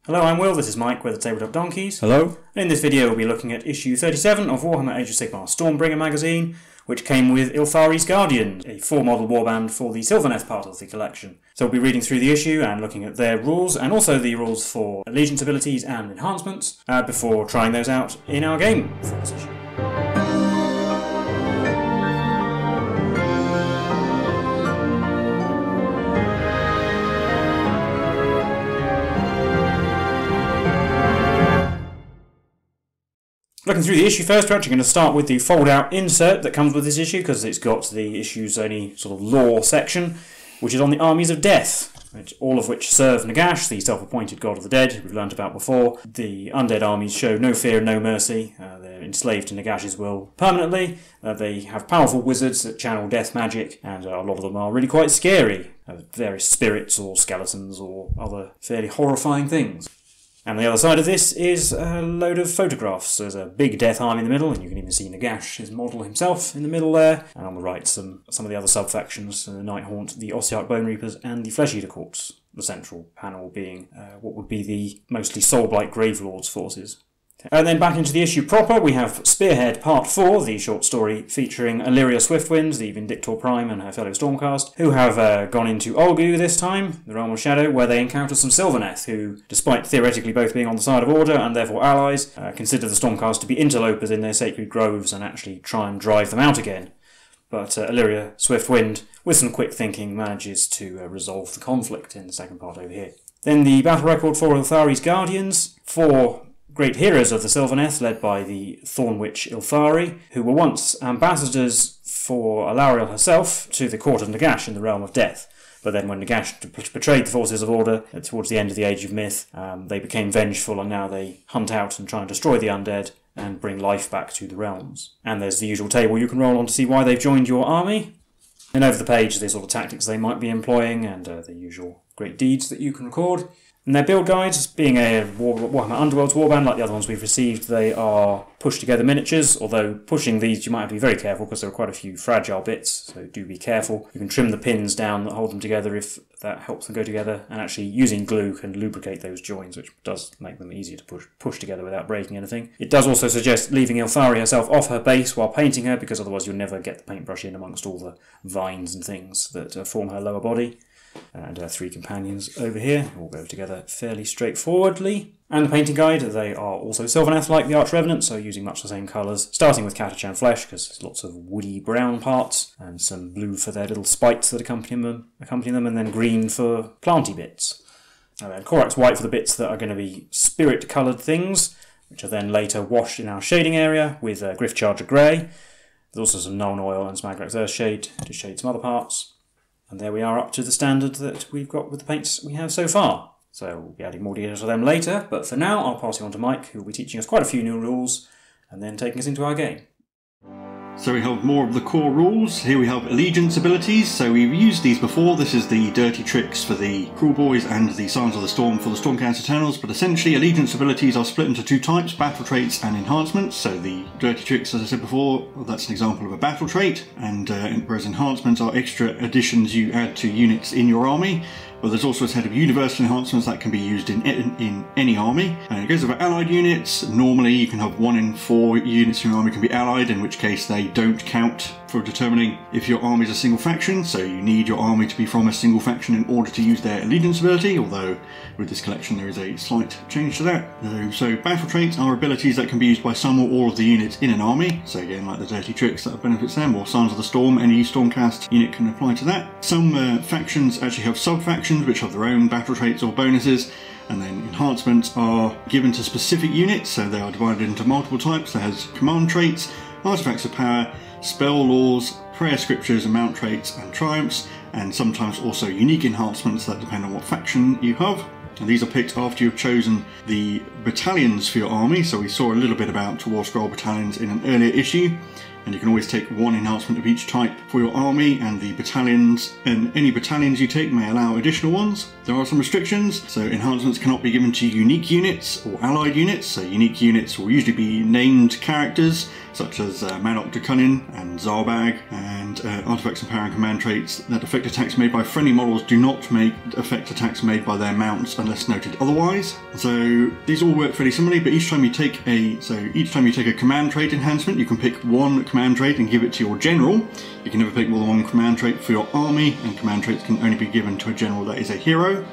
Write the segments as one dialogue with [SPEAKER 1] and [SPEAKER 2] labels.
[SPEAKER 1] Hello, I'm Will, this is Mike, we're the Tabletop Donkeys.
[SPEAKER 2] Hello.
[SPEAKER 1] In this video we'll be looking at issue 37 of Warhammer Age of Sigmar Stormbringer magazine, which came with Ylthari's Guardians, a 4-model warband for the Sylvaneth part of the collection. So we'll be reading through the issue and looking at their rules, and also the rules for allegiance abilities and enhancements, before trying those out in our game for this issue. Looking through the issue first, we're actually going to start with the fold-out insert that comes with this issue, because it's got the issue's only sort of lore section, which is on the armies of death, all of which serve Nagash, the self-appointed god of the dead, we've learnt about before. The undead armies show no fear and no mercy. They're enslaved to Nagash's will permanently. They have powerful wizards that channel death magic, and a lot of them are really quite scary. Various spirits or skeletons or other fairly horrifying things. And the other side of this is a load of photographs. There's a big death arm in the middle, and you can even see Nagash, his model himself, in the middle there. And on the right, some of the other sub-factions, the Nighthaunt, the Ossiarch Bone Reapers, and the Flesh Eater Corps. The central panel being what would be the mostly Soulblight Gravelords forces. And then back into the issue proper, we have Spearhead Part 4, the short story featuring Illyria Swiftwind, the Vindictor Prime and her fellow Stormcast, who have gone into Ulgu this time, the Realm of Shadow, where they encounter some Sylvaneth, who, despite theoretically both being on the side of Order and therefore allies, consider the Stormcast to be interlopers in their sacred groves and actually try and drive them out again. But Illyria Swiftwind, with some quick thinking, manages to resolve the conflict in the second part over here. Then the battle record for Ylthari's Guardians, 4 great heroes of the Sylvaneth, led by the Thorn Witch Ylthari, who were once ambassadors for Alariel herself to the court of Nagash in the Realm of Death. But then when Nagash betrayed the forces of Order towards the end of the Age of Myth, they became vengeful, and now they hunt out and try and destroy the undead and bring life back to the realms. And there's the usual table you can roll on to see why they've joined your army. And over the page, there's all the tactics they might be employing and the usual great deeds that you can record. And their build guides, being a Warhammer Underworlds warband like the other ones we've received, they are pushed together miniatures, although pushing these you might have to be very careful because there are quite a few fragile bits, so do be careful. You can trim the pins down that hold them together if that helps them go together, and actually using glue can lubricate those joins, which does make them easier to push together without breaking anything. It does also suggest leaving Ylthari herself off her base while painting her, because otherwise you'll never get the paintbrush in amongst all the vines and things that form her lower body. And 3 companions over here all go together fairly straightforwardly. And the painting guide, they are also Sylvaneth like the Arch Revenant, so using much the same colours, starting with Catachan flesh because there's lots of woody brown parts, and some blue for their little spikes that accompany them, and then green for planty bits. And then Corax white for the bits that are going to be spirit coloured things, which are then later washed in our shading area with Griff Charger grey. There's also some Nuln oil and Smagrax Earthshade to shade some other parts. And there we are up to the standard that we've got with the paints we have so far. So we'll be adding more details to them later, but for now I'll pass you on to Mike, who will be teaching us quite a few new rules, and then taking us into our game.
[SPEAKER 2] So we have more of the core rules. Here we have allegiance abilities. So we've used these before. This is the dirty tricks for the Cruel Boys and the Signs of the Storm for the Stormcast Eternals. But essentially allegiance abilities are split into 2 types, battle traits and enhancements. So the dirty tricks, as I said before, well, that's an example of a battle trait. And whereas enhancements are extra additions you add to units in your army. But there's also a set of universal enhancements that can be used in any army. And it goes over allied units. Normally you can have 1 in 4 units in your army can be allied, in which case they don't count for determining if your army is a single faction. So you need your army to be from a single faction in order to use their allegiance ability, although with this collection there is a slight change to that. So battle traits are abilities that can be used by some or all of the units in an army. So again, like the dirty tricks, that benefits them, or Signs of the Storm, any Stormcast unit can apply to that. Some factions actually have sub-factions which have their own battle traits or bonuses, and then enhancements are given to specific units, so they are divided into multiple types. There has command traits, artifacts of power, spell laws, prayer scriptures, and mount traits and triumphs, and sometimes also unique enhancements that depend on what faction you have. And these are picked after you've chosen the battalions for your army, so we saw a little bit about Warscroll battalions in an earlier issue. and you can always take one enhancement of each type for your army, and the battalions, and any battalions you take may allow additional ones. There are some restrictions, so enhancements cannot be given to unique units or allied units. So unique units will usually be named characters such as Manok de Cunning and Zarbag, and artifacts and power and command traits that affect attacks made by friendly models do not affect attacks made by their mounts unless noted otherwise. So these all work fairly similarly, but each time you take a command trait enhancement, you can pick one command trait and give it to your general. You can never pick more than one command trait for your army, and command traits can only be given to a general that is a hero.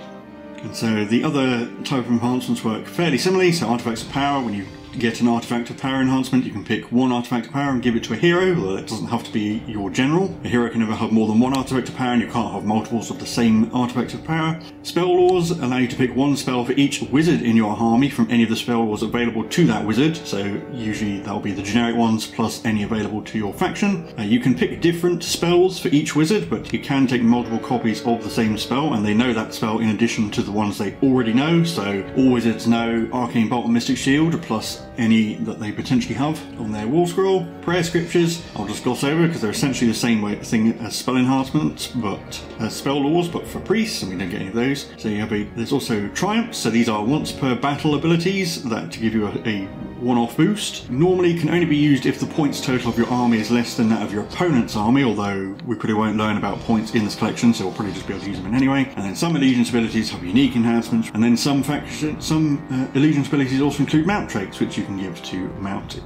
[SPEAKER 2] And so the other type of enhancements work fairly similarly. So artifacts of power, when you get an artifact of power enhancement, you can pick one artifact of power and give it to a hero, although that doesn't have to be your general. A hero can never have more than one artifact of power, and you can't have multiples of the same artifact of power. Spell laws allow you to pick one spell for each wizard in your army from any of the spell laws available to that wizard, so usually that'll be the generic ones plus any available to your faction. You can pick different spells for each wizard, but you can take multiple copies of the same spell, and they know that spell in addition to the ones they already know. So all wizards know Arcane Bolt and Mystic Shield, plus any that they potentially have on their wall scroll. Prayer scriptures I'll just gloss over because they're essentially the same thing as spell enhancements, but as spell laws, but for priests, and we don't get any of those. So you have there's also triumphs. So these are once per battle abilities that to give you a one-off boost. Normally can only be used if the points total of your army is less than that of your opponent's army, although we probably won't learn about points in this collection, so we'll probably just be able to use them in anyway. And then some allegiance abilities have unique enhancements, and then some allegiance abilities also include mount traits, which you can give to mount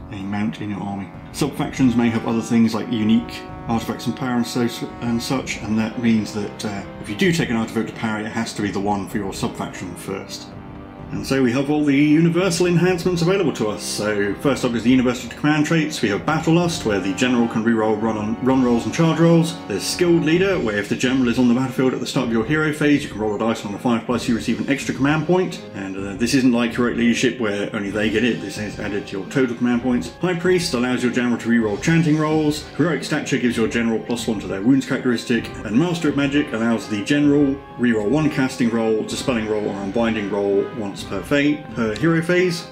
[SPEAKER 2] in your army. Sub-factions may have other things like unique artifacts and power and such, and that means that if you do take an artifact of power, it has to be the one for your sub-faction first. And so we have all the universal enhancements available to us. So first up is the universal command traits. We have Battle Lust, where the general can reroll run rolls and charge rolls. There's Skilled Leader, where if the general is on the battlefield at the start of your hero phase, you can roll a dice on a 5+, you receive an extra command point. And this isn't like Heroic Leadership, where only they get it. This is added to your total command points. High Priest allows your general to reroll chanting rolls. Heroic Stature gives your general +1 to their wounds characteristic. And Master of Magic allows the general reroll one casting roll, dispelling roll, or unbinding roll once per hero phase.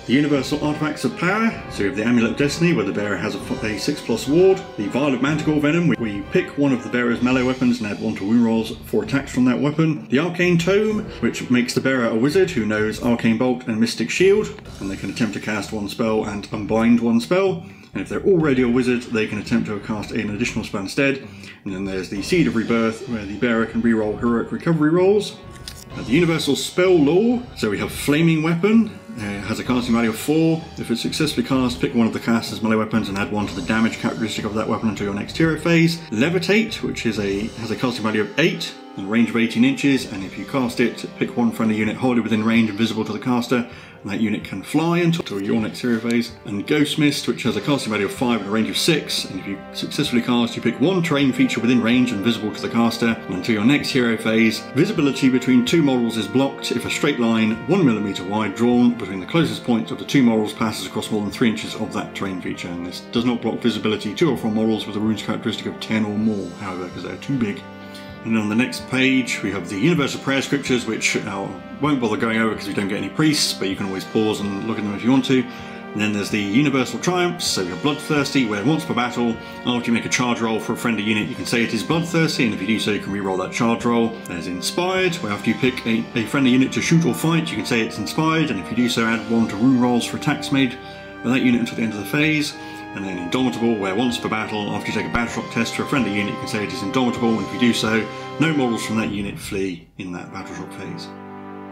[SPEAKER 2] The universal artifacts of power, so we have the Amulet of Destiny, where the bearer has a 6+ ward. The Vial of Manticore Venom, where you pick one of the bearer's melee weapons and add 1 to wound rolls for attacks from that weapon. The Arcane Tome, which makes the bearer a wizard who knows Arcane Bolt and Mystic Shield, and they can attempt to cast one spell and unbind one spell. And if they're already a wizard, they can attempt to cast an additional spell instead. And then there's the Seed of Rebirth, where the bearer can reroll heroic recovery rolls. The universal spell law, so we have Flaming Weapon, has a casting value of 4. If it's successfully cast, pick one of the caster's melee weapons and add 1 to the damage characteristic of that weapon until your next hero phase. Levitate, which has a casting value of 8 and a range of 18 inches, and if you cast it, pick one friendly unit wholly within range and visible to the caster, and that unit can fly until your next hero phase. And Ghost Mist, which has a casting value of 5 and a range of 6, and if you successfully cast, you pick one terrain feature within range and visible to the caster, and until your next hero phase. Visibility between two models is blocked if a straight line 1mm wide drawn between the closest points of the two models passes across more than 3 inches of that terrain feature, and this does not block visibility to or from models with a wounds characteristic of 10 or more, however, because they're too big. And on the next page we have the universal prayer scriptures, which I won't bother going over because we don't get any priests, but you can always pause and look at them if you want to. And then there's the universal triumphs, so you have Bloodthirsty, where once per battle, after you make a charge roll for a friendly unit, you can say it is Bloodthirsty, and if you do so, you can reroll that charge roll. There's Inspired, where after you pick a friendly unit to shoot or fight, you can say it's Inspired, and if you do so, add 1 to wound rolls for attacks made by that unit until the end of the phase. And then Indomitable, where once per battle, after you take a battle shock test for a friendly unit, you can say it is Indomitable, and if you do so, no models from that unit flee in that battle shock phase.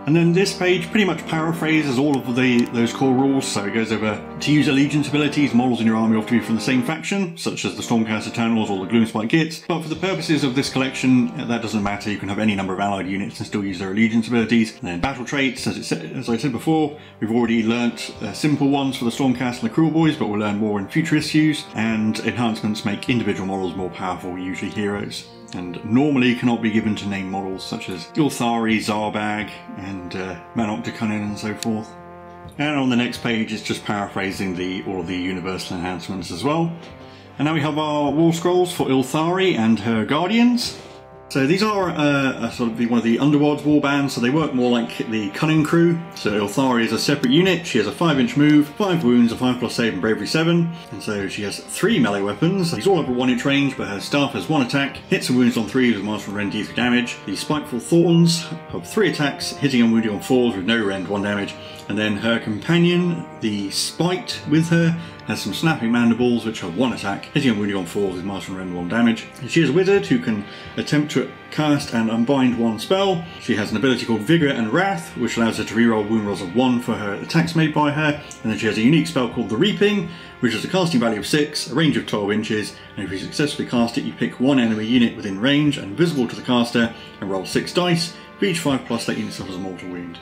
[SPEAKER 2] And then this page pretty much paraphrases all of those core rules, so it goes over to use allegiance abilities. Models in your army ought to be from the same faction, such as the Stormcast Eternals or the Gloomspite Gits, but for the purposes of this collection, that doesn't matter. You can have any number of allied units and still use their allegiance abilities. And then battle traits, as I said before, we've already learnt simple ones for the Stormcast and the Cruel Boys, but we'll learn more in future issues, and enhancements make individual models more powerful, usually heroes, and normally cannot be given to named models such as Ylthari, Zarbag, and Manok de Cunning and so forth. And on the next page is just paraphrasing all of the universal enhancements as well. And now we have our war scrolls for Ylthari and her guardians. So these are sort of one of the Underworld's warbands, so they work more like the Cunning Crew. So Ylthari is a separate unit. She has a 5-inch move, 5 wounds, a 5+ save and bravery 7. And so she has 3 melee weapons. These all have a 1-inch range, but her staff has 1 attack, hits and wounds on 3s with Master Rend D3 damage. The Spiteful Thorns have 3 attacks, hitting and wounding on 4s with no Rend 1 damage. And then her companion, the Spite with her, has some Snapping Mandibles, which have 1 attack, hitting and wounding on 4s with Master Rend 1 damage. She is a wizard who can attempt to cast and unbind 1 spell. She has an ability called Vigour and Wrath, which allows her to reroll wound rolls of 1 for her attacks made by her. And then she has a unique spell called the Reaping, which has a casting value of 6, a range of 12 inches, and if you successfully cast it, you pick 1 enemy unit within range and visible to the caster, and roll 6 dice. For each 5+, that unit suffers a mortal wound.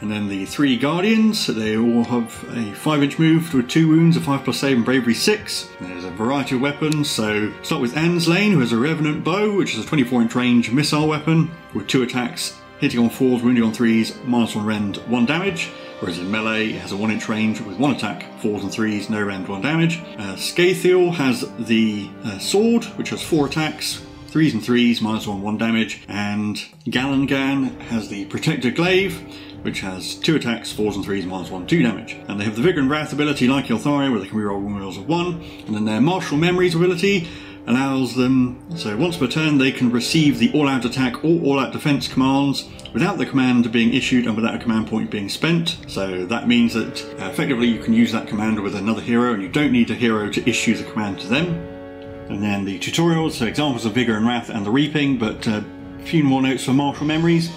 [SPEAKER 2] And then the 3 Guardians, they all have a 5-inch move with 2 wounds, a 5+ save and bravery 6. There's a variety of weapons, so start with Anslane, who has a Revenant Bow, which is a 24-inch range missile weapon with 2 attacks, hitting on 4s, wounding on 3s, -1 Rend 1 damage. Whereas in melee, it has a 1-inch range with 1 attack, 4s and 3s, no Rend 1 damage. Scathiel has the Sword, which has 4 attacks, 3s and 3s, -1 1 damage. And Galangan has the Protector Glaive, which has 2 attacks, 4s and 3s, -1 2 damage. And they have the Vigour and Wrath ability like Ylthari, where they can reroll wound rolls of 1. And then their Martial Memories ability allows them, so once per turn they can receive the all-out attack or all-out defense commands without the command being issued and without a command point being spent. So that means that effectively you can use that command with another hero and you don't need a hero to issue the command to them. And then the tutorials, so examples of Vigour and Wrath and the Reaping, but a few more notes for Martial Memories.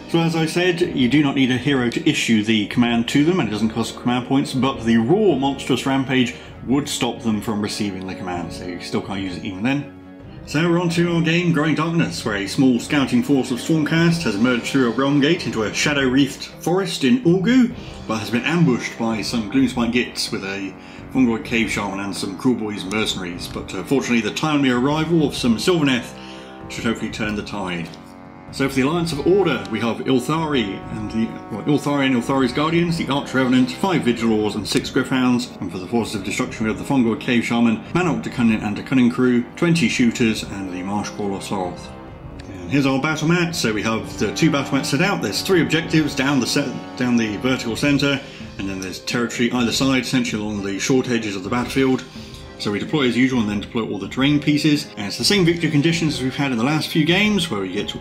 [SPEAKER 2] So as I said, you do not need a hero to issue the command to them, and it doesn't cost command points, but the raw monstrous rampage would stop them from receiving the command, so you still can't use it even then. So we're on to our game, Growing Darkness, where a small scouting force of Stormcast has emerged through a realm gate into a shadow-wreathed forest in Ulgu, but has been ambushed by some Gloomspite Gits with a Fungoid Cave Shaman and some Kruleboyz mercenaries, but fortunately the timely arrival of some Sylvaneth should hopefully turn the tide. So for the Alliance of Order, we have Ylthari and Ylthari's Guardians, the Arch Revenant, 5 Vigilors and 6 Gryph-hounds, and for the Forces of Destruction we have the Fungoid Cave Shaman, Manok the Cunning and the Cunning Crew, 20 Shooters and the Marshcrawler Sloth. And here's our battle mat. So we have the 2 battle mats set out. There's 3 objectives down the vertical centre, and then there's territory either side, essentially along the short edges of the battlefield. So we deploy as usual and then deploy all the terrain pieces. And it's the same victory conditions as we've had in the last few games, where we get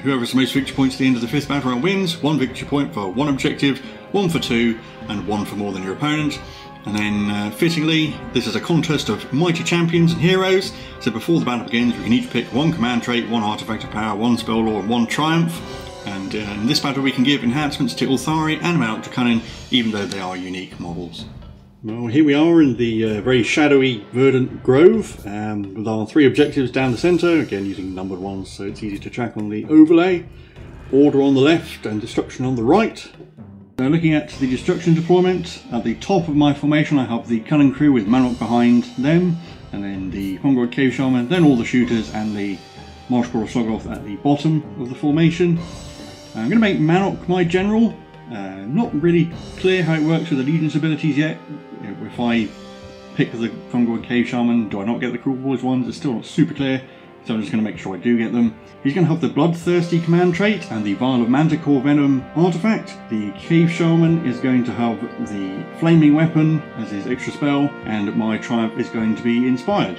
[SPEAKER 2] whoever has the most victory points at the end of the 5th battle round wins. 1 victory point for 1 objective, 1 for 2, and 1 for more than your opponent. And then, fittingly, this is a contest of mighty champions and heroes. So before the battle begins, we can each pick 1 command trait, 1 artifact of power, 1 spell lore, and 1 triumph. And in this battle we can give enhancements to Ylthari and Manok the Cunning, even though they are unique models. Well, here we are in the very shadowy verdant grove with our 3 objectives down the centre, again using numbered ones so it's easy to track on the overlay. Order on the left and destruction on the right. So looking at the destruction deployment, at the top of my formation I have the Cunning Crew with Manok behind them, and then the Fungoid Cave Shaman, then all the shooters and the Marshcrawler Slogoth at the bottom of the formation. I'm going to make Manok my general. Not really clear how it works with allegiance abilities yet. If I pick the Fungoid Cave Shaman, do I not get the Kruleboyz ones? It's still not super clear, so I'm just going to make sure I do get them. He's going to have the Bloodthirsty command trait and the Vial of Manticore Venom artifact. The Cave Shaman is going to have the Flaming Weapon as his extra spell, and my Triumph is going to be Inspired.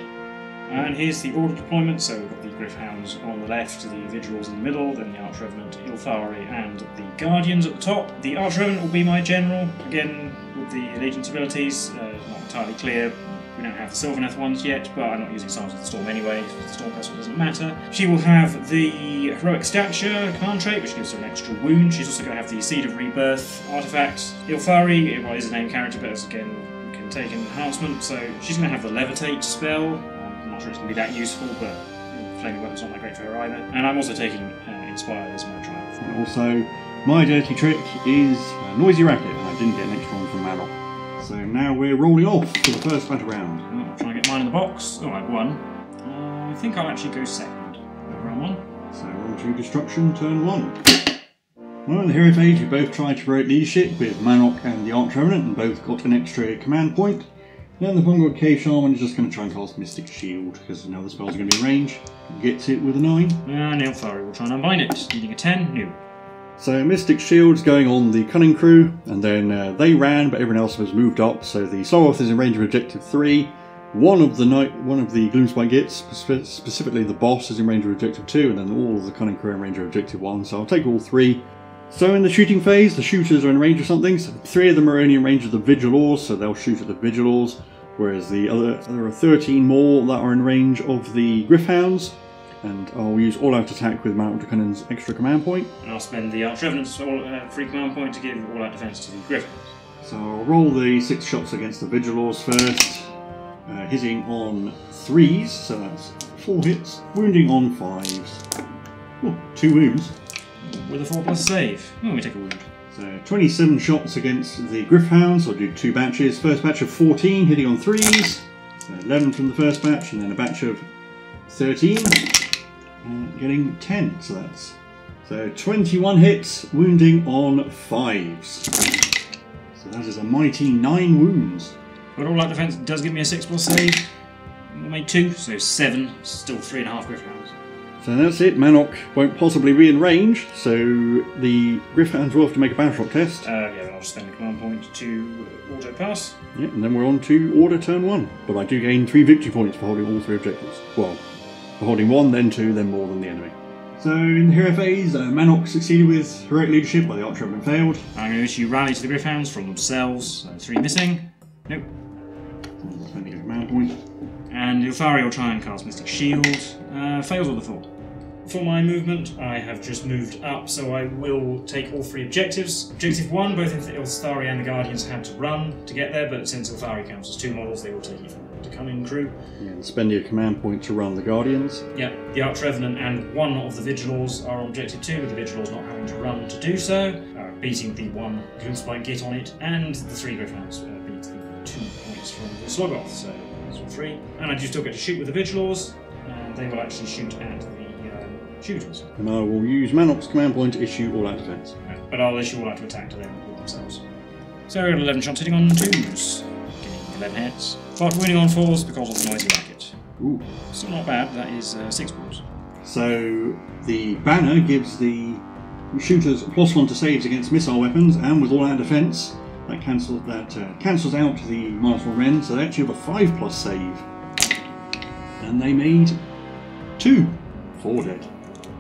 [SPEAKER 1] And here's the order deployment, so we've got the Gryph-hounds on the left, the Vigilors in the middle, then the Arch Revenant, Ylthari and the Guardians at the top. The Arch Revenant will be my general, again with the allegiance abilities, not entirely clear. We don't have the Sylvaneth ones yet, but I'm not using Signs of the Storm anyway, so the Stormcast doesn't matter. She will have the Heroic Stature command trait, which gives her an extra wound. She's also going to have the Seed of Rebirth artifact. Ylthari, well, is a named character, but again can take an enhancement, so she's going to have the Levitate spell. I'm not sure it's going to be that useful, but Flaming Weapon's not that great for her either. And I'm also taking Inspired as my triumph.
[SPEAKER 2] And also, my dirty trick is Noisy Racket, and I didn't get an extra one from Manok. So now we're rolling off to the first battle round.
[SPEAKER 1] I'll try and get mine in the box. Oh, I've won. I think I'll actually go second. Round 1.
[SPEAKER 2] So we're on to Destruction, turn 1. Well, in the hero phase we both tried to promote leadership with Manok and the Arch Revenant, and both got an extra command point. Then the Vanguard Cave Shaman is just going to try and cast Mystic Shield, because now the spells are going to be in range. Gets it with a 9.
[SPEAKER 1] And Ylthari will try and unbind it. Needing a 10, no.
[SPEAKER 2] So Mystic Shield's going on the Cunning Crew, and then they ran, but everyone else was moved up. So the Sylvaneth is in range of Objective 3. One of the Gloomspite Gits, specifically the boss, is in range of Objective 2, and then all of the Cunning Crew are in range of Objective 1. So I'll take all 3. So in the shooting phase, the shooters are in range of something. So 3 of them are only in range of the Vigilors, so they'll shoot at the Vigilors. Whereas there are 13 more that are in range of the Gryph-hounds. And I'll use all-out attack with Mount Ducannon's extra command point.
[SPEAKER 1] And I'll spend the Archrevenant's free command point to give all-out defense to the Gryph-hounds.
[SPEAKER 2] So I'll roll the 6 shots against the Vigilors first. Hitting on 3s, so that's 4 hits. Wounding on 5s. Oh, 2 wounds.
[SPEAKER 1] With a 4+ save. Oh, we take a wound.
[SPEAKER 2] So 27 shots against the Gryph-hounds. I'll do 2 batches. First batch of 14, hitting on 3s. So 11 from the first batch, and then a batch of 13. Getting 10, so 21 hits, wounding on 5s. So that is a mighty 9 wounds.
[SPEAKER 1] But all-out defense does give me a 6+ save. I made 2, so 7. Still 3.5 Gryph-hounds.
[SPEAKER 2] So that's it. Manok won't possibly be in range, so the Gryph-hounds will have to make a battle shock test.
[SPEAKER 1] Yeah, then I'll just spend the command point to auto-pass.
[SPEAKER 2] Yeah, and then we're on to order turn 1. But I do gain 3 victory points for holding all 3 objectives. Well, for holding 1, then 2, then more than the enemy. So in the hero phase, Manok succeeded with heroic leadership, while the Archrevenant failed.
[SPEAKER 1] I'm going to issue rally to the Gryph-hounds from themselves. 3 missing. Nope.
[SPEAKER 2] Spending a command point.
[SPEAKER 1] And Ylthari will try and cast Mystic Shield. Fails with a 4. For my movement, I have just moved up, so I will take all 3 objectives. Objective 1, both Ylthari and the Guardians had to run to get there, but since Ylthari counts as 2 models, they will take it from the Cunning Crew.
[SPEAKER 2] Yeah, and spending a command point to run the Guardians.
[SPEAKER 1] Yeah, the Archrevenant and 1 of the Vigilors are on Objective 2, with the Vigilors not having to run to do so, beating the 1 Gloomspite Git on it, and the 3 Gryph-hounds beat the 2 points from the Sloggoth, so those are 3. And I do still get to shoot with the Vigilors, and they will actually shoot at the shooters.
[SPEAKER 2] And I will use Manok's command point to issue all-out defense.
[SPEAKER 1] But I'll issue all-out to attack to them with themselves. So I got 11 shots hitting on 2s, getting 11 hits. But winning on 4s because of the noisy racket.
[SPEAKER 2] Ooh.
[SPEAKER 1] Still not bad, that is 6 balls.
[SPEAKER 2] So the banner gives the shooters +1 to saves against missile weapons, and with all-out defense, that cancels out the -1 rend, so they actually have a 5+ save. And they made 2. 4 dead.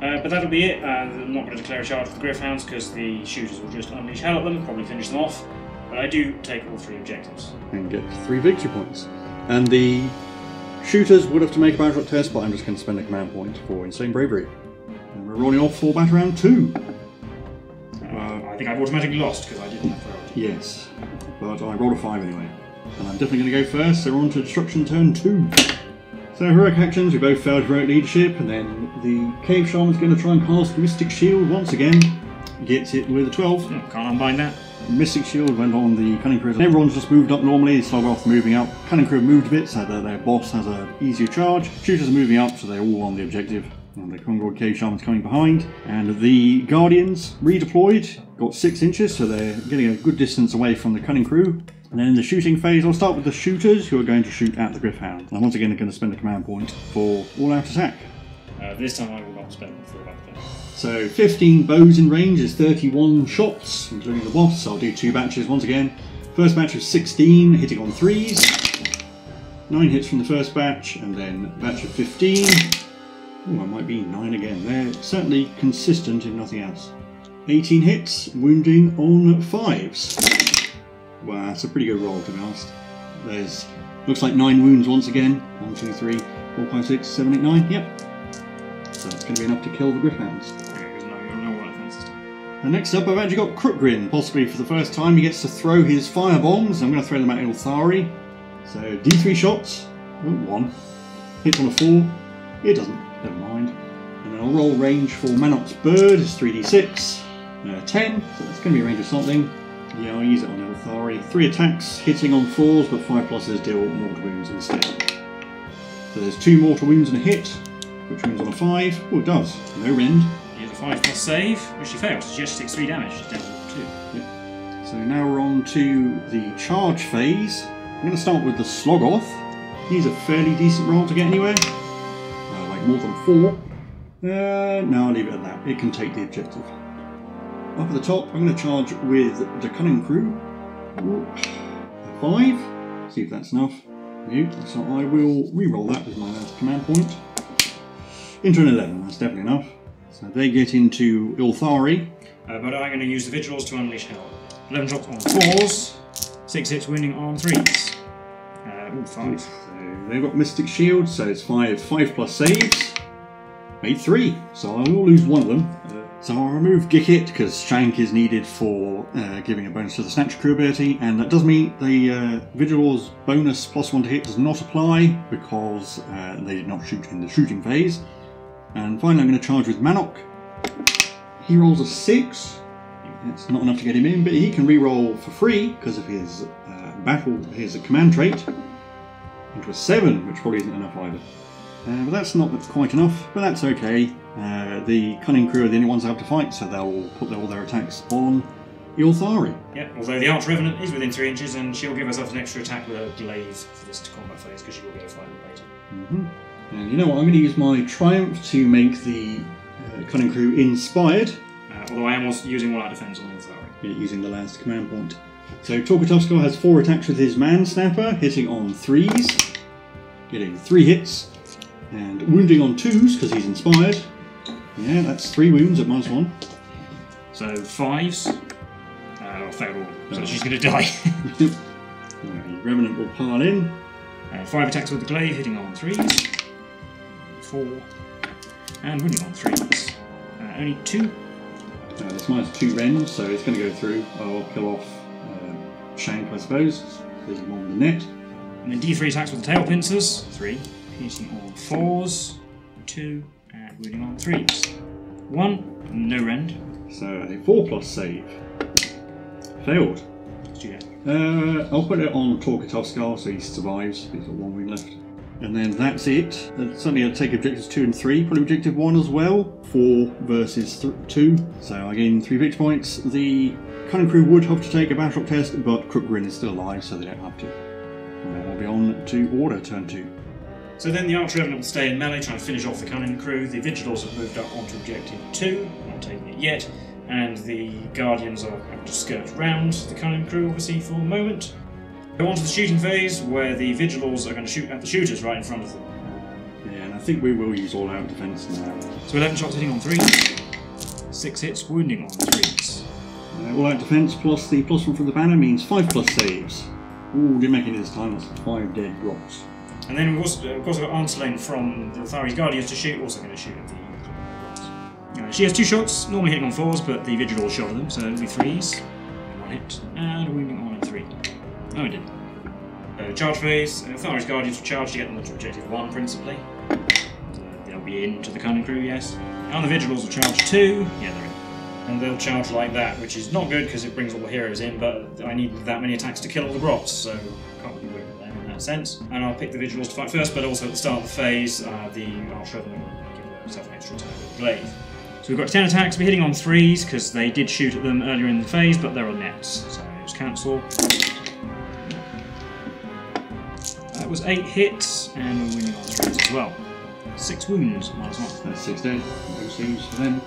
[SPEAKER 1] But that'll be it. I'm not going to declare a charge for the Gryph-hounds because the shooters will just unleash hell at them, probably finish them off. But I do take all 3 objectives.
[SPEAKER 2] And get 3 victory points. And the shooters would have to make a battle shock test, but I'm just going to spend a command point for insane bravery. And we're rolling off for battle round 2.
[SPEAKER 1] I think I've automatically lost because I didn't have priority.
[SPEAKER 2] Yes, but I rolled a 5 anyway. And I'm definitely going to go first, so we're on to destruction turn 2. So heroic actions, we both failed heroic leadership, and then the Cave Shaman's going to try and cast Mystic Shield once again. Gets it with a 12.
[SPEAKER 1] Can't unbind that.
[SPEAKER 2] Mystic Shield went on the Cunning Crew. Everyone's just moved up normally, Sloggoth moving up. Cunning Crew moved a bit so that their boss has an easier charge. Shooters are moving up, so they're all on the objective. And the Concord Cave Shaman's coming behind. And the Guardians redeployed, got 6 inches, so they're getting a good distance away from the Cunning Crew. And then in the shooting phase, I'll start with the shooters, who are going to shoot at the Gryph-hound. And once again, they're going to spend a command point for all-out attack.
[SPEAKER 1] This time I will not spend it for all-out attack.
[SPEAKER 2] So 15 bows in range is 31 shots, including the boss. So I'll do 2 batches once again. First batch of 16, hitting on 3s. 9 hits from the first batch, and then a batch of 15. Oh, I might be 9 again. They're certainly consistent, if nothing else. 18 hits, wounding on 5s. Wow, that's a pretty good roll, to be honest. There's, looks like 9 wounds once again. 1, 2, 3, 4, 5, 6, 7, 8, 9. Yep. So that's going to be enough to kill the Gryph-hounds. And next up, I've actually got Crookgrin. Possibly for the first time, he gets to throw his fire bombs. I'm going to throw them at Ylthari. So D3 shots. Oh, 1. Hits on a 4. It doesn't. Never mind. And then I'll roll range for Manok's bird. It's 3d6. 10. So that's going to be a range of something. Yeah, I'll use it on Ylthari. 3 attacks, hitting on 4s, but 5 pluses deal mortal wounds instead. So there's 2 mortal wounds and a hit, which wounds on a 5. Oh, it does. No rend.
[SPEAKER 1] He has a 5+ save, which she fails. She actually takes 3 damage. She's down to 2.
[SPEAKER 2] Yep. So now we're on to the charge phase. going to start with the Slogoth. He's a fairly decent roll to get anywhere. Like more than 4. No, I'll leave it at that. It can take the objective. Up at the top, I'm going to charge with the Cunning Crew. Ooh, a 5. See if that's enough. No, so I will re-roll that with my last command point. Into an 11, that's definitely enough. So they get into Ylthari.
[SPEAKER 1] But I'm going to use the Vigils to unleash hell. 11 shots on 4s, 6 hits wounding on 3s. All 5.
[SPEAKER 2] So they've got Mystic Shield, so it's 5 plus saves. Made 3, so I will lose one of them. So I'll remove Gickit because Shank is needed for giving a bonus to the Snatcher Crew ability, and that does mean the Vigil's bonus +1 to hit does not apply because they did not shoot in the shooting phase. And finally I'm going to charge with Manok. He rolls a 6. It's not enough to get him in, but he can re-roll for free because of his his command trait into a 7, which probably isn't enough either. But that's not quite enough, but that's okay. The Cunning Crew are the only ones that have to fight, so they'll put all their attacks on Ylthari.
[SPEAKER 1] Yeah, although the Arch Revenant is within 3 inches, and she'll give herself an extra attack with a glaive for this combat phase, because she will be able to fight it later.
[SPEAKER 2] And you know what, I'm going to use my Triumph to make the Cunning Crew inspired.
[SPEAKER 1] Although I am also using all-out defense on Ylthari.
[SPEAKER 2] Yeah, using the last command point. So Torkatovskar has 4 attacks with his Man Snapper, hitting on 3s, getting 3 hits. And wounding on 2s because he's inspired. Yeah, that's 3 wounds at -1.
[SPEAKER 1] So 5s. Failed all. So she's going to die.
[SPEAKER 2] The Revenant will pile in.
[SPEAKER 1] 5 attacks with the glaive, hitting on 3s. 4. And wounding on 3s. Only 2.
[SPEAKER 2] This mine's 2 rends, so it's going to go through. I'll kill off Shank, I suppose. There's one with the net.
[SPEAKER 1] And then D3 attacks with the tail pincers. 3. Hitting on 4s, 2, and wounding on 3s. 1, no rend.
[SPEAKER 2] So a 4+ save. Failed.
[SPEAKER 1] Let's do that.
[SPEAKER 2] I'll put it on Torkatovskar so he survives. He's got 1 wound left. And then that's it. Suddenly I'll take objectives 2 and 3. Probably objective 1 as well. 4 versus 2. So I gain 3 victory points. The Cunning Crew would have to take a battle test, but Crookgrin is still alive, so they don't have to. And then we'll be on to Order, turn 2.
[SPEAKER 1] So then the Arch Revenant will stay in melee, trying to finish off the Cunning Crew. The Vigilors have moved up onto objective 2, not taking it yet, and the Guardians are able to skirt round the Cunning Crew, obviously, for a moment. Go on to the shooting phase, where the Vigilors are going to shoot at the shooters right in front of them.
[SPEAKER 2] Yeah, and I think we will use all-out defense now.
[SPEAKER 1] So 11 shots hitting on 3s, 6 hits wounding on 3s.
[SPEAKER 2] All-out defense plus the +1 from the banner means 5+ saves. Ooh, didn't make it this time, that's 5 dead drops.
[SPEAKER 1] And then we've also, of course, got Arnslain from the Ylthari's Guardians to shoot, also going to shoot at the she has 2 shots, normally hitting on 4s, but the Vigilor shot at them, so it'll be 3s. 1 hit, and wounding on a 3. No, it didn't. Charge phase, Ylthari's Guardians will charge to get them to objective 1, principally. They'll be into the Cunning Crew, yes. And the Vigilors will charge 2, yeah, they're in. And they'll charge like that, which is not good because it brings all the heroes in, but I need that many attacks to kill all the Grots, so I can't be winning them in that sense. And I'll pick the Vigilors to fight first, but also at the start of the phase, the Arch Revenant will give themselves an extra attack with the glaive. So we've got 10 attacks, we're hitting on 3s, because they did shoot at them earlier in the phase, but they're on nets, so just cancel. That was 8 hits, and we're winning on 3s as well. 6 wounds, -1.
[SPEAKER 2] That's 6 dead. No saves for them.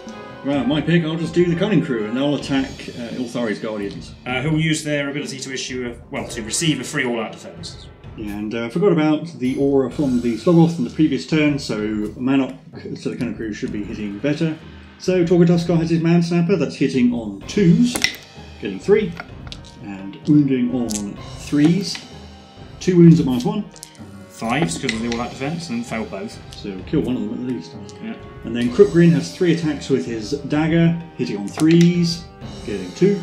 [SPEAKER 2] Right, my pick, I'll just do the Cunning Crew, and they'll attack Ylthari's Guardians.
[SPEAKER 1] Who will use their ability to issue to receive a free all-out defense.
[SPEAKER 2] Yeah, and I forgot about the aura from the Slogoth from the previous turn, so Manok, so the Cunning Crew should be hitting better. So Torkatovskar has his Man Snapper, that's hitting on 2s, getting 3, and wounding on 3s. 2 wounds at -1.
[SPEAKER 1] 5s because of the all-out defense, and failed both.
[SPEAKER 2] So kill one of them at least.
[SPEAKER 1] Yeah.
[SPEAKER 2] And then Crookgrin has 3 attacks with his dagger, hitting on 3s, getting 2,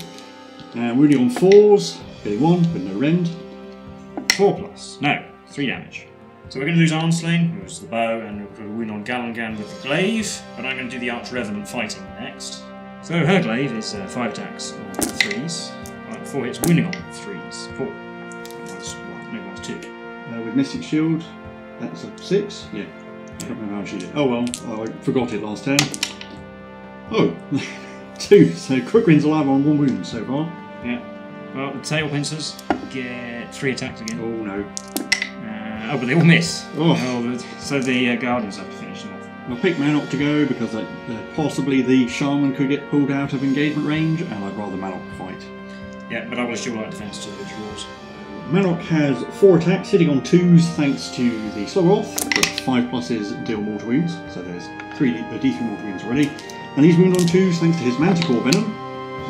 [SPEAKER 2] and wounding on 4s, getting 1 with no rend.
[SPEAKER 1] 4+, no, 3 damage. So we're going to lose Arnslain, who's the bow, and we're going to win on Galangan with the glaive, but I'm going to do the Arch Revenant fighting next. So her glaive is 5 attacks on 3s, 4 hits wounding on 3s, 4, -1, no, -2.
[SPEAKER 2] With Mystic Shield, that's a 6, yeah. I don't remember how she did. Oh well, I forgot it last turn. Oh, 2, so Crookgrin's alive on 1 wound so far.
[SPEAKER 1] Yeah. Well, the tail pincers get 3 attacks again.
[SPEAKER 2] Oh no.
[SPEAKER 1] Oh, but they all miss.
[SPEAKER 2] Oh.
[SPEAKER 1] So the Guardians have to finish them off.
[SPEAKER 2] I'll pick Manok to go because possibly the Shaman could get pulled out of engagement range, and I'd rather Manok fight.
[SPEAKER 1] Yeah, but I will issue light defense to the draws.
[SPEAKER 2] Manok has 4 attacks, hitting on 2s thanks to the Slogoth, but 5 pluses deal mortal wounds, so there's the D3 mortal wounds already. And these wound on 2s thanks to his Manticore Venom.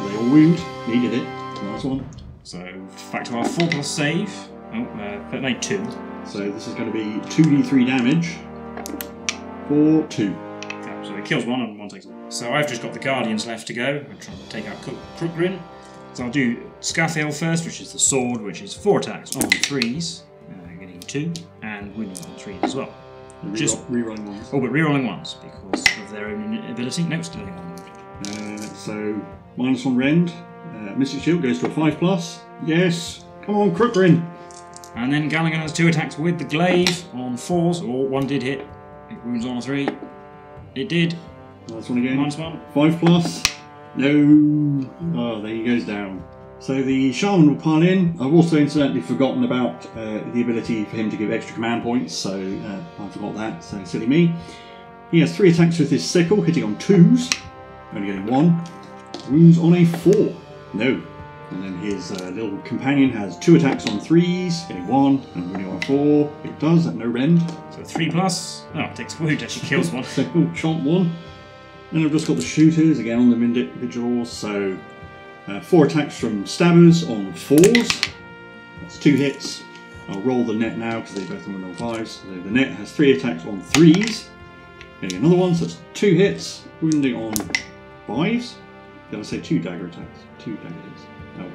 [SPEAKER 2] They all wound, needed it. Nice one.
[SPEAKER 1] So back to our 4+ save. Oh, that made 2.
[SPEAKER 2] So this is going to be 2d3 damage for 2.
[SPEAKER 1] Okay, so it kills 1 and 1 takes it. So I've just got the Guardians left to go. I'm trying to take out Crookgrin. So I'll do Scathiel first, which is the sword, which is 4 attacks on 3s, getting 2, and wounding on 3s as well.
[SPEAKER 2] Rerolling ones.
[SPEAKER 1] Oh, but rerolling ones because of their own ability. No, still only 1 wound.
[SPEAKER 2] So -1 rend. Mystic Shield goes to a 5+. Yes. Come on, Crookgrin.
[SPEAKER 1] And then Galligan has 2 attacks with the glaive on 4s. Oh, 1 did hit. It wounds on a 3. It did.
[SPEAKER 2] Nice one again.
[SPEAKER 1] -1.
[SPEAKER 2] 5+. No. Oh, there he goes down. So the Shaman will pile in. I've also incidentally forgotten about the ability for him to give extra command points, so I forgot that, so silly me. He has 3 attacks with his sickle, hitting on 2s, only getting 1. Wounds on a 4. No. And then his little companion has 2 attacks on 3s, getting 1, and wounding on a 4. It does, at no rend.
[SPEAKER 1] So 3+. Oh, it takes a wound, actually kills 1.
[SPEAKER 2] So chomp 1. And I've just got the shooters, again on the individuals, so 4 attacks from stabbers on 4s. That's 2 hits. I'll roll the net now because they both wound on 5s. So the net has 3 attacks on 3s. Getting another one, so that's 2 hits, wounding on 5s. Did I say 2 dagger attacks? 2 dagger hits. Oh,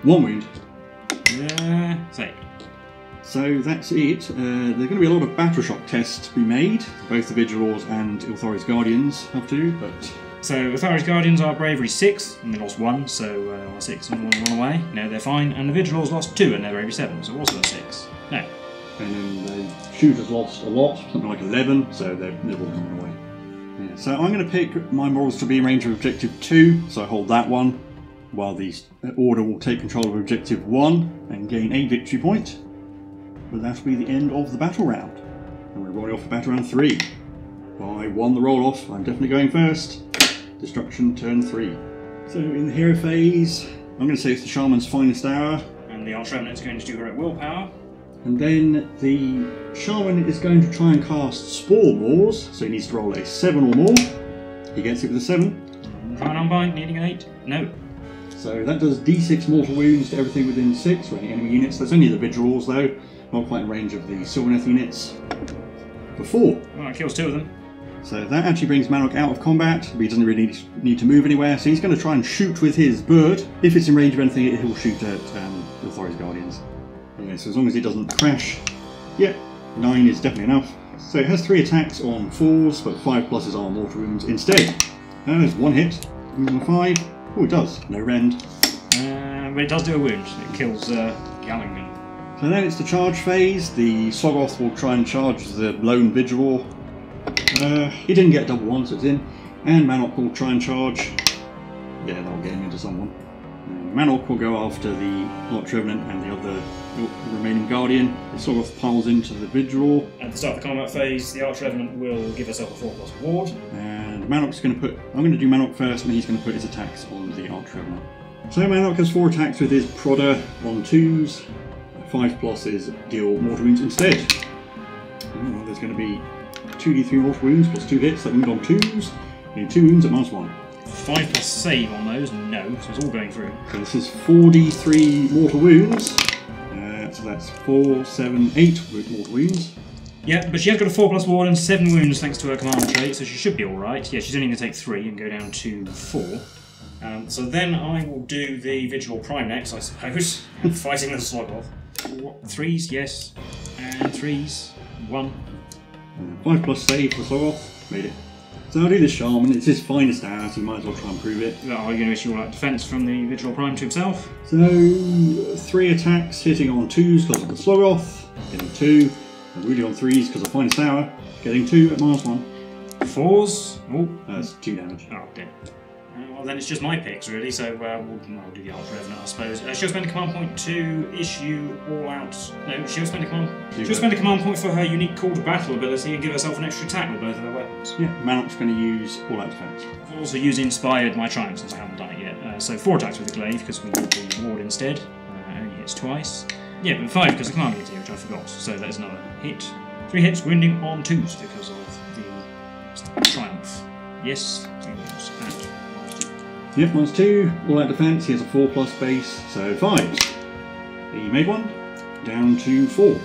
[SPEAKER 2] 1 wound.
[SPEAKER 1] Say.
[SPEAKER 2] So that's it. There's going to be a lot of battle shock tests to be made. Both the Vigilors and Ylthari's Guardians have to, but...
[SPEAKER 1] So Ylthari's Guardians are bravery 6, and they lost 1, so on a 6 and 1 run away. No, they're fine. And the Vigilors lost 2, and they're bravery 7, so also a 6. No.
[SPEAKER 2] And then the shooters lost a lot, something like 11, so they're all running away. Yeah, so I'm going to pick my models to be in range of Objective 2, so I hold that one, while the Order will take control of Objective 1 and gain a victory point. But that'll be the end of the battle round. And we're rolling off for battle round 3. Well, I won the roll off, I'm definitely going first. Destruction, turn 3. So in the hero phase, I'm going to say it's the Shaman's finest hour.
[SPEAKER 1] And the Arch-Revenant is going to do her at willpower.
[SPEAKER 2] And then the Shaman is going to try and cast Spore Maws, so he needs to roll a 7 or more. He gets it with a 7.
[SPEAKER 1] Try and unbind, needing an 8. No.
[SPEAKER 2] So that does d6 mortal wounds to everything within 6 for any enemy units. That's only the Vigilors though, not quite in range of the Sylvaneth units. For 4.
[SPEAKER 1] Well, it kills 2 of them. So
[SPEAKER 2] that actually brings Manok out of combat, but he doesn't really need to move anywhere, so he's going to try and shoot with his bird. If it's in range of anything, he'll shoot at Ylthari's Guardians. Okay, so as long as it doesn't crash, yeah, 9 is definitely enough. So it has 3 attacks on 4s, but 5 pluses are mortal wounds instead. There's 1 hit, wounds on a 5. Oh, it does, no rend.
[SPEAKER 1] But it does do a wound, it kills Galligan.
[SPEAKER 2] So then it's the charge phase. The Slogoth will try and charge the lone Vigilor. He didn't get double 1, so it's in. And Manok will try and charge. Yeah, that'll get him into someone. Manok will go after the Arch-Revenant and the other remaining Guardian. The Slogoth piles into the Vigilor.
[SPEAKER 1] At the start of the combat phase, the Arch-Revenant will give herself a 4+ ward.
[SPEAKER 2] And Manok's going to put... I'm going to do Manok first, and he's going to put his attacks on the Arch-Revenant. So Manok has 4 attacks with his Prodder on 2s. 5 pluses deal mortal wounds instead. Well, there's going to be 2d3 mortal wounds plus 2 hits that wound on 2s. Need 2 wounds at -1.
[SPEAKER 1] 5+ save on those, no, so it's all going through.
[SPEAKER 2] So this is 4d3 mortal wounds. So that's 4, 7, 8 mortal wounds.
[SPEAKER 1] Yeah, but she has got a 4+ ward and 7 wounds thanks to her command trait, so she should be alright. Yeah, she's only going to take 3 and go down to 4. So then I will do the Vigilor Prime next, I suppose, fighting the Slogoth. 3s, yes, and 3s, 1.
[SPEAKER 2] 5+ save for Slogoth, made it. So I'll do the Shaman, it's his finest hour, so you might as well try and prove it.
[SPEAKER 1] Are you going to issue all that defense from the Vigilor Prime to himself?
[SPEAKER 2] So 3 attacks hitting on 2s because of the Slogoth, getting 2, and wounding on 3s because of finest hour, getting 2 at -1.
[SPEAKER 1] 4s, oh.
[SPEAKER 2] That's 2 damage.
[SPEAKER 1] Oh, dead. Well, then it's just my picks, really, so I'll do the Arch Revenant, I suppose. She'll spend a command point to issue all out... No, she'll spend a command point for her unique Call to Battle ability and give herself an extra attack with both of her weapons.
[SPEAKER 2] Yeah, Manok's going to use all out defense.
[SPEAKER 1] I've also used Inspired My Triumph since I haven't done it yet. So 4 attacks with the glaive, because we need the ward instead. Only hits twice. Yeah, but 5 because the command ability, which I forgot. So that is another hit. 3 hits, wounding on 2s because of the Triumph. Yes, 3 wounds.
[SPEAKER 2] Yep, -2, all out defense. He has a 4+ base, so 5s. He made 1, down to 4.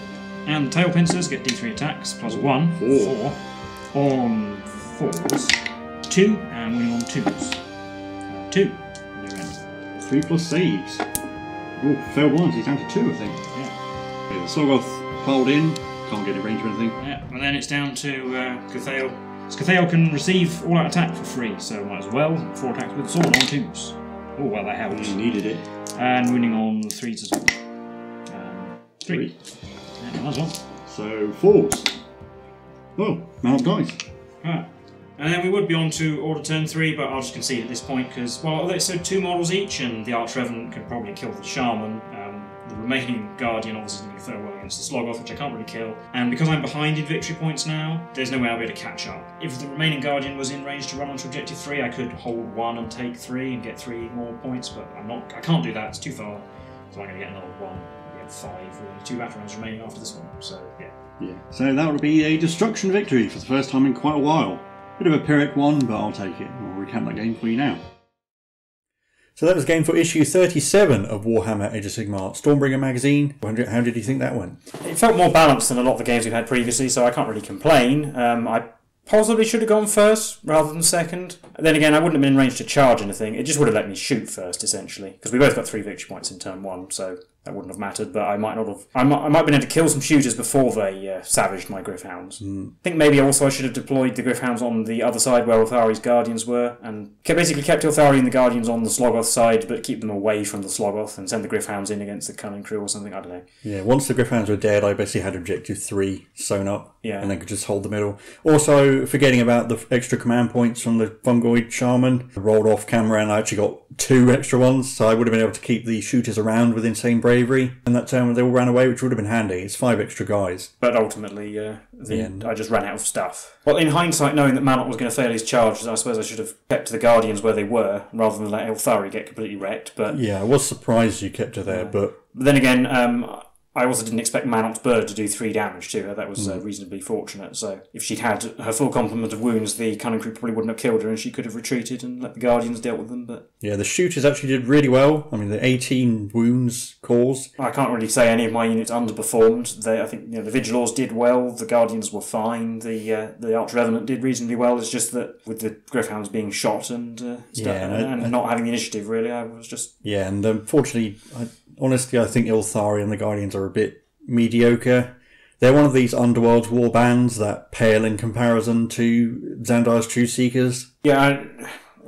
[SPEAKER 1] And the tail pincers get d3 attacks, +1, 4 on 4s, 2, and winning on 2s. 2.
[SPEAKER 2] 3+ saves. Oh, failed once, he's down to 2, I think.
[SPEAKER 1] Yeah.
[SPEAKER 2] Okay, the Slogoth piled in, can't get in range of anything.
[SPEAKER 1] Yeah, and then it's down to Cthale. Cthale can receive all-out attack for free, so might as well. 4 attacks with the sword on 2s. Oh, well, that helped.
[SPEAKER 2] He needed it.
[SPEAKER 1] And winning on 3s as well. 3. Yeah, might as well.
[SPEAKER 2] So, 4s. Oh, Manok dies.
[SPEAKER 1] Right. And then we would be on to order turn 3, but I'll just concede at this point because, well, so 2 models each, and the Arch Revenant could probably kill the Shaman. The remaining Guardian obviously is going to fare well against the Slogoth, which I can't really kill. And because I'm behind in victory points now, there's no way I'll be able to catch up. If the remaining Guardian was in range to run onto objective 3, I could hold 1 and take 3 and get 3 more points, but I can't do that, it's too far. So I'm going to get another 1. We have 5 with 2 battle rounds remaining after this one, so yeah.
[SPEAKER 2] Yeah, so that would be a destruction victory for the first time in quite a while. Bit of a Pyrrhic one, but I'll take it. I'll recount that game for you now. So that was game for issue 37 of Warhammer Age of Sigmar Stormbringer magazine. How did you think that went?
[SPEAKER 1] It felt more balanced than a lot of the games we've had previously, so I can't really complain. I possibly should have gone first rather than second. Then again, I wouldn't have been in range to charge anything. It just would have let me shoot first, essentially, because we both got 3 victory points in turn 1, so that wouldn't have mattered. But I might not have. I might have been able to kill some shooters before they savaged my Gryph-hounds. I think maybe also I should have deployed the Gryph-hounds on the other side where Ylthari's Guardians were, and basically kept Ylthari and the Guardians on the Slogoth side, but keep them away from the Slogoth and send the Gryph-hounds in against the Cunning Crew or something. I don't know.
[SPEAKER 2] Yeah, once the Gryph-hounds were dead, I basically had objective 3 sewn up, and then could just hold the middle. Also, forgetting about the extra command points from the Fungoid Shaman, I rolled off camera and I actually got 2 extra ones, so I would have been able to keep the shooters around with insane bravery. And that turn they all ran away, which would have been handy. It's 5 extra guys.
[SPEAKER 1] But ultimately, I just ran out of stuff. Well, in hindsight, knowing that Manok was going to fail his charge, I suppose I should have kept the Guardians where they were, rather than let Ylthari get completely wrecked. But
[SPEAKER 2] yeah, I was surprised you kept her there, but
[SPEAKER 1] then again, I also didn't expect Manok's bird to do 3 damage to her. That was reasonably fortunate. So if she'd had her full complement of wounds, the Cunning Crew probably wouldn't have killed her, and she could have retreated and let the Guardians deal with them. But
[SPEAKER 2] yeah, the shooters actually did really well. I mean, the 18 wounds caused.
[SPEAKER 1] I can't really say any of my units underperformed. I think the Vigilors did well. The Guardians were fine. The Arch Revenant did reasonably well. It's just that with the Gryph-hounds being shot and not having the initiative, really, I was just
[SPEAKER 2] and unfortunately. Honestly, I think Ylthari and the Guardians are a bit mediocre. They're one of these underworld war bands that pale in comparison to Xandar's Truthseekers.
[SPEAKER 1] Yeah,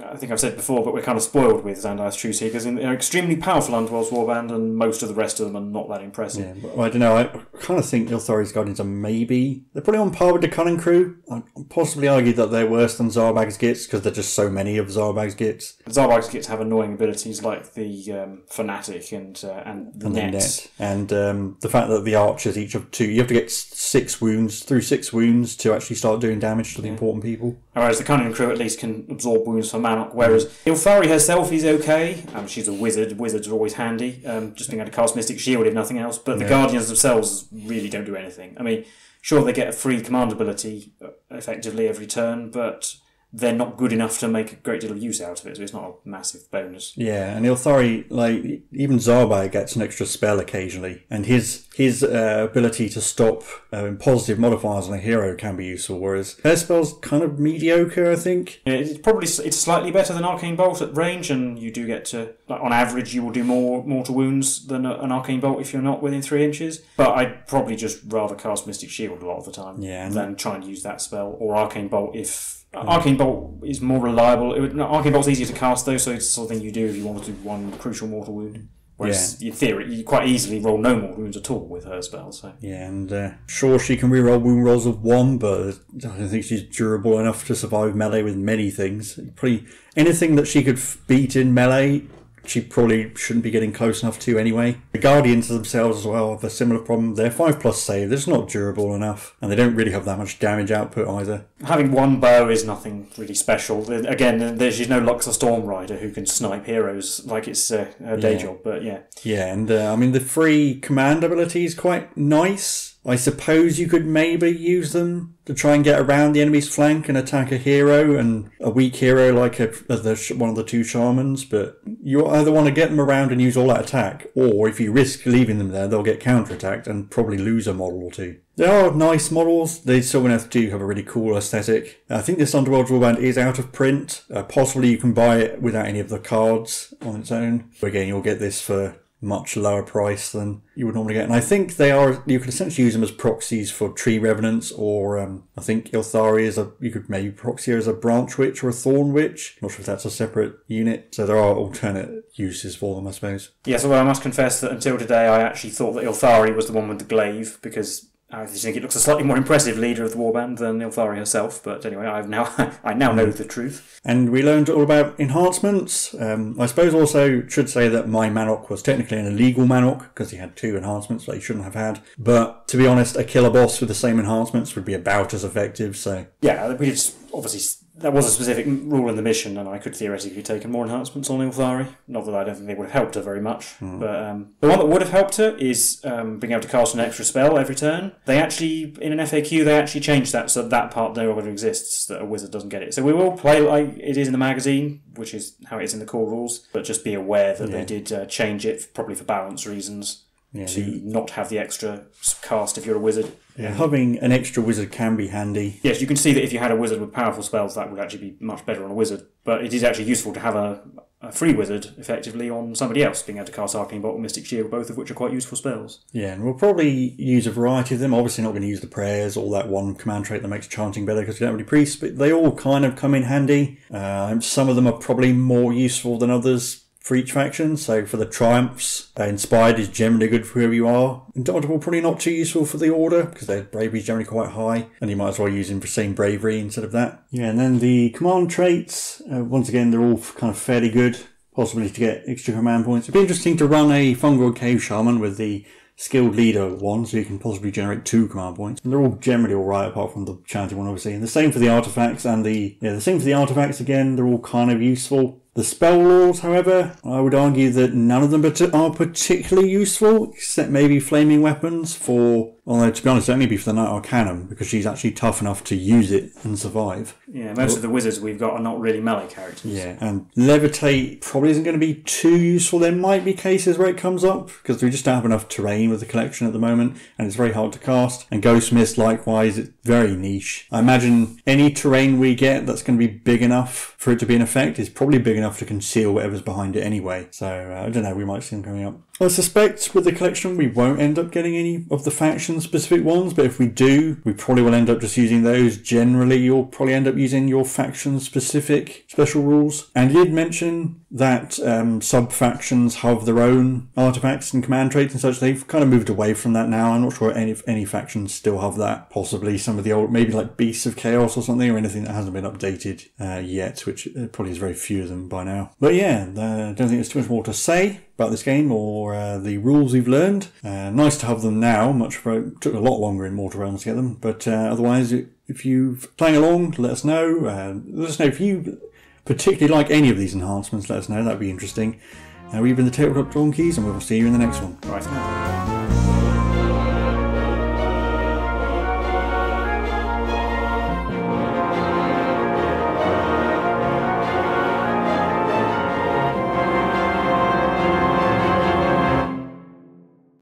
[SPEAKER 1] I think I've said before, but we're kind of spoiled with Xandar's Truthseekers. They're extremely powerful underworld warband, and most of the rest of them are not that impressive.
[SPEAKER 2] Yeah, but I don't know. I kind of think Ylthari's Guardians are they're probably on par with the Cunning Crew. I'd possibly argue that they're worse than Zarbag's Gits because there's just so many of Zarbag's Gits.
[SPEAKER 1] Zarbag's Gits have annoying abilities like the Fanatic and the Net.
[SPEAKER 2] And the fact that the archers each have 2, you have to get 6 wounds to actually start doing damage to the important people.
[SPEAKER 1] Whereas the Cunning Crew at least can absorb wounds from Manok, whereas Ylthari herself is okay. She's a wizard. Wizards are always handy. Just being able to cast Mystic Shield if nothing else. But the Guardians themselves really don't do anything. I mean, sure, they get a free command ability effectively every turn, but they're not good enough to make a great deal of use out of it, so it's not a massive bonus.
[SPEAKER 2] Yeah, and Ylthari, even Zarbag gets an extra spell occasionally, and his ability to stop positive modifiers on a hero can be useful, whereas her spell's kind of mediocre, I think.
[SPEAKER 1] Yeah, it's slightly better than Arcane Bolt at range, and you do get to, on average, you will do more mortal wounds than an Arcane Bolt if you're not within 3 inches, but I'd probably just rather cast Mystic Shield a lot of the time than try and use that spell, or Arcane Bolt if... Arcane Bolt is more reliable. Arcane Bolt's easier to cast though, so it's the sort of thing you do if you want to do 1 crucial mortal wound. Whereas in theory, you quite easily roll no more wounds at all with her spell. So
[SPEAKER 3] yeah, and sure, she can reroll wound rolls of 1, but I don't think she's durable enough to survive melee with many things. Probably anything that she could beat in melee, she probably shouldn't be getting close enough to anyway. The Guardians themselves as well have a similar problem. They're 5+ save, they're just not durable enough, and they don't really have that much damage output either.
[SPEAKER 1] Having 1 bow is nothing really special. Again, she's no Luxor Stormrider who can snipe heroes like it's her day job, but yeah.
[SPEAKER 3] Yeah, and I mean, the free command ability is quite nice. I suppose you could maybe use them to try and get around the enemy's flank and attack a hero, and a weak hero like one of the 2 shamans, but you either want to get them around and use all that attack, or if you risk leaving them there, they'll get counterattacked and probably lose a model or 2. They are nice models. The Sylvaneth do have a really cool aesthetic. I think this Underworld Warband is out of print. Possibly you can buy it without any of the cards on its own. But again, you'll get this for much lower price than you would normally get. And I think you can essentially use them as proxies for Tree Revenants, or I think Ylthari you could maybe proxy her as a Branch Witch or a Thorn Witch. Not sure if that's a separate unit. So there are alternate uses for them, I suppose.
[SPEAKER 1] Yes, although I must confess that until today I actually thought that Ylthari was the one with the glaive, because I think it looks a slightly more impressive leader of the warband than Ylthari herself, but anyway, I now know the truth.
[SPEAKER 3] And we learned all about enhancements. I suppose also should say that my Manok was technically an illegal Manok, because he had 2 enhancements that he shouldn't have had. But to be honest, a killer boss with the same enhancements would be about as effective, so...
[SPEAKER 1] Yeah, we just obviously... That was a specific rule in the mission, and I could theoretically have taken more enhancements on Ylthari. Not that I don't think they would have helped her very much. But the one that would have helped her is being able to cast an extra spell every turn. They actually, in an FAQ, they actually changed that so that part no longer exists, that a wizard doesn't get it. So we will play like it is in the magazine, which is how it is in the core rules, but just be aware that they did change it, probably for balance reasons. Yeah, to not have the extra cast if you're a wizard.
[SPEAKER 3] Yeah, having an extra wizard can be handy.
[SPEAKER 1] Yes, you can see that if you had a wizard with powerful spells, that would actually be much better on a wizard. But it is actually useful to have a free wizard, effectively, on somebody else, being able to cast Arcane Bolt and Mystic Shield, both of which are quite useful spells. Yeah,
[SPEAKER 3] and we'll probably use a variety of them. Obviously not going to use the prayers or that one command trait that makes chanting better because we don't have any priests, but they all kind of come in handy. Some of them are probably more useful than others for each faction. So for the Triumphs, Inspired is generally good for whoever you are. Indomitable probably not too useful for the Order because their bravery is generally quite high, and you might as well use them for saying bravery instead of that. Yeah, and then the command traits, once again, they're all kind of fairly good. Possibly to get extra command points. It'd be interesting to run a Fungal Cave Shaman with the skilled leader one, so you can possibly generate 2 command points. And they're all generally alright, apart from the chanting one, obviously. And the same for the artifacts, again, they're all kind of useful. The spell laws, however, I would argue that none of them are particularly useful, except maybe flaming weapons although to be honest, it'd only be for the Knight Arcanum, because she's actually tough enough to use it and survive.
[SPEAKER 1] Yeah, most of the wizards we've got are not really melee characters.
[SPEAKER 3] Yeah, and Levitate probably isn't going to be too useful. There might be cases where it comes up, because we just don't have enough terrain with the collection at the moment, and it's very hard to cast. And Ghost Mist, likewise, it's very niche. I imagine any terrain we get that's going to be big enough for it to be an effect is probably big enough to conceal whatever's behind it anyway. So, I don't know, we might see them coming up. I suspect with the collection we won't end up getting any of the faction-specific ones, but if we do, we probably will end up just using those. Generally, you'll probably end up using your faction-specific special rules. And you did mention that sub-factions have their own artifacts and command traits and such. They've kind of moved away from that now. I'm not sure if any factions still have that. Possibly some of the old, maybe like Beasts of Chaos or something, or anything that hasn't been updated yet, which probably is very few of them by now. But yeah, I don't think there's too much more to say about this game or the rules we've learned. Nice to have them now. Took a lot longer in Mortal Realms to get them, but otherwise, if you're playing along, let us know. Let us know if you particularly like any of these enhancements. Let us know. That'd be interesting. We've been the Tabletop Donkeys, and we'll see you in the next one.
[SPEAKER 1] Bye for now.